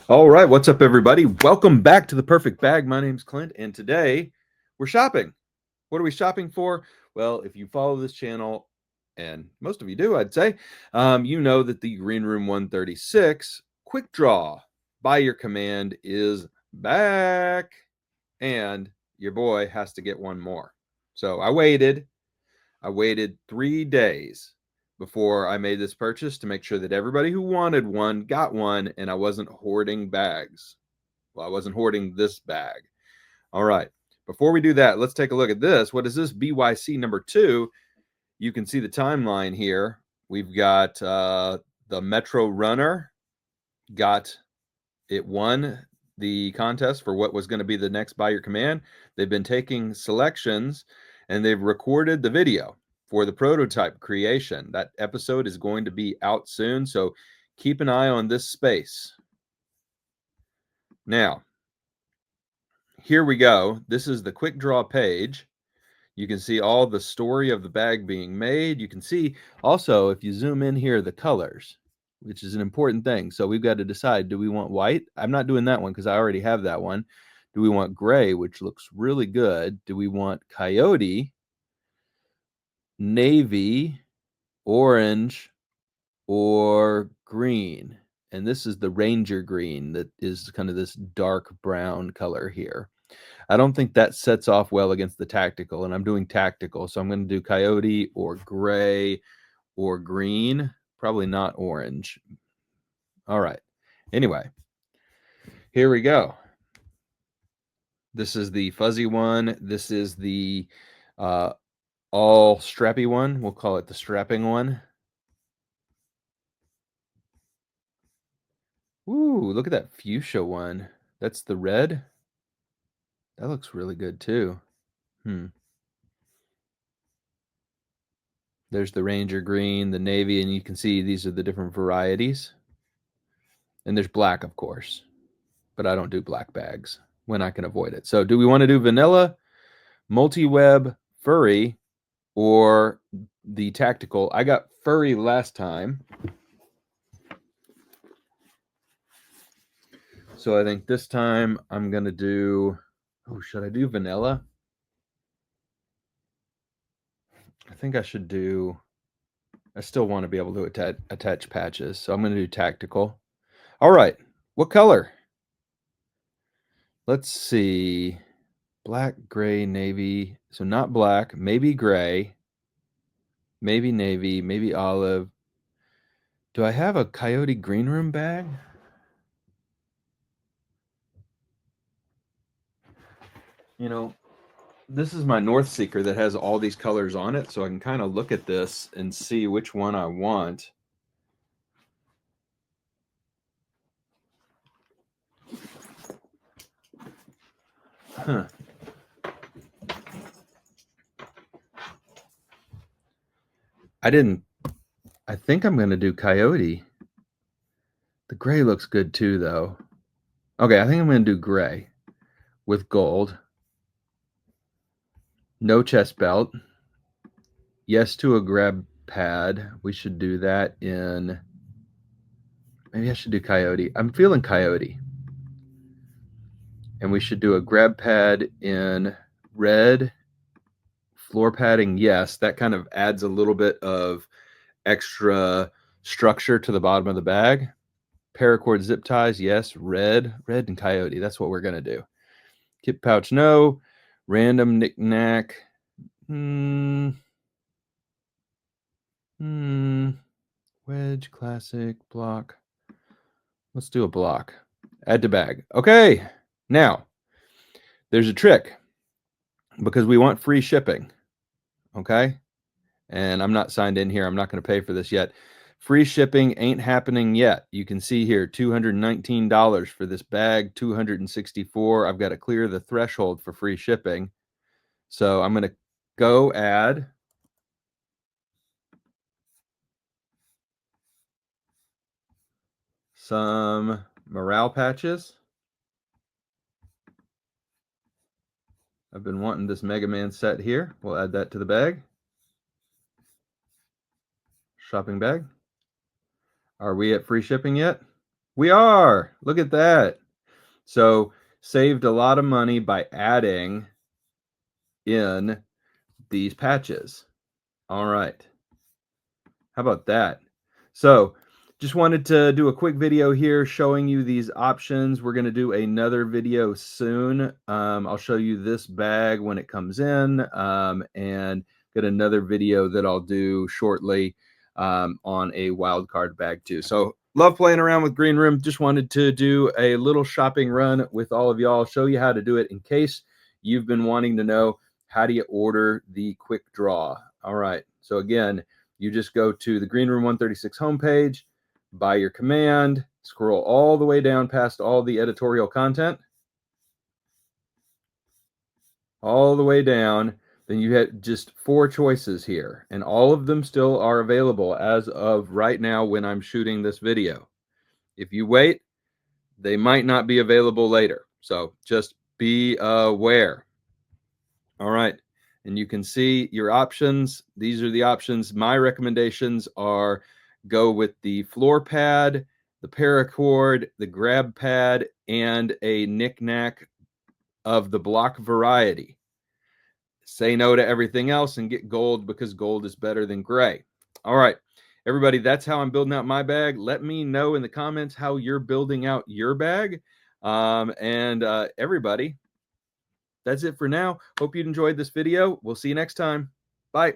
All right, what's up, everybody? Welcome back to The Perfect Bag. My name's Clint, and today we're shopping. What are we shopping for? Well, if you follow this channel, and most of you do, I'd say, you know that the Green Room 136 QuickDraw by your command is back, and your boy has to get one more. So I waited 3 days before I made this purchase to make sure that everybody who wanted one got one, and I wasn't hoarding bags. Well, I wasn't hoarding this bag. All right. Before we do that, let's take a look at this. What is this? BYC number 2. You can see the timeline here. We've got the Metro Runner. It won the contest for what was going to be the next Buy Your Command. They've been taking selections and they've recorded the video for the prototype creation. That episode is going to be out soon, so keep an eye on this space. Now, here we go. This is the QuickDraw page. You can see all the story of the bag being made. You can see also, if you zoom in here, the colors, which is an important thing. So we've got to decide, do we want white? I'm not doing that one because I already have that one. Do we want gray, which looks really good? Do we want coyote, navy, orange, or green? And this is the Ranger green that is kind of this dark brown color here. I don't think that sets off well against the tactical, and I'm doing tactical, so I'm going to do coyote or gray or green, probably not orange. All right. Anyway, here we go. This is the fuzzy one. This is the all strappy one. We'll call it the strapping one. Ooh, look at that fuchsia one. That's the red. That looks really good too. There's the Ranger green, the navy, and you can see these are the different varieties. And there's black, of course, but I don't do black bags when I can avoid it. So do we want to do vanilla, multi-web, furry, or the tactical? I got furry last time, so I think this time I'm going to do, should I do vanilla? I think I should do, I still want to be able to attach patches, so I'm going to do tactical. All right, what color? Let's see. Black, gray, navy. So not black, maybe gray, maybe navy, maybe olive. Do I have a coyote green room bag? You know, this is my North Seeker that has all these colors on it, so I can kind of look at this and see which one I want. Huh. I think I'm going to do coyote. The gray looks good too, though. Okay, I think I'm going to do gray with gold. No chest belt. Yes to a grab pad. We should do that in, maybe I should do coyote. I'm feeling coyote. And we should do a grab pad in red. Floor padding, yes. That kind of adds a little bit of extra structure to the bottom of the bag. Paracord zip ties, yes. Red and coyote. That's what we're going to do. Kit pouch, no. Random knick-knack. Wedge, classic, block. Let's do a block. Add to bag. Okay. Now, there's a trick because we want free shipping. Okay. And I'm not signed in here. I'm not going to pay for this yet. Free shipping ain't happening yet. You can see here $219 for this bag, $264. I've got to clear the threshold for free shipping. So I'm going to go add some morale patches. I've been wanting this Mega Man set here. We'll add that to the bag. Shopping bag. Are we at free shipping yet? We are. Look at that. So saved a lot of money by adding in these patches. All right. How about that? So just wanted to do a quick video here showing you these options. We're going to do another video soon. I'll show you this bag when it comes in, and get another video that I'll do shortly on a wildcard bag too. So love playing around with Green Room. Just wanted to do a little shopping run with all of y'all, show you how to do it in case you've been wanting to know how do you order the QuickDraw. All right. So again, you just go to the Green Room 136 homepage, buy your command, scroll all the way down past all the editorial content, all the way down. Then you have just 4 choices here, and all of them still are available as of right now when I'm shooting this video. If you wait, they might not be available later. So just be aware. All right. And you can see your options. These are the options. My recommendations are go with the floor pad, the paracord, the grab pad, and a knick-knack of the block variety. Say no to everything else and get gold because gold is better than gray. All right, everybody, that's how I'm building out my bag. Let me know in the comments how you're building out your bag. Everybody, that's it for now. Hope you enjoyed this video. We'll see you next time. Bye.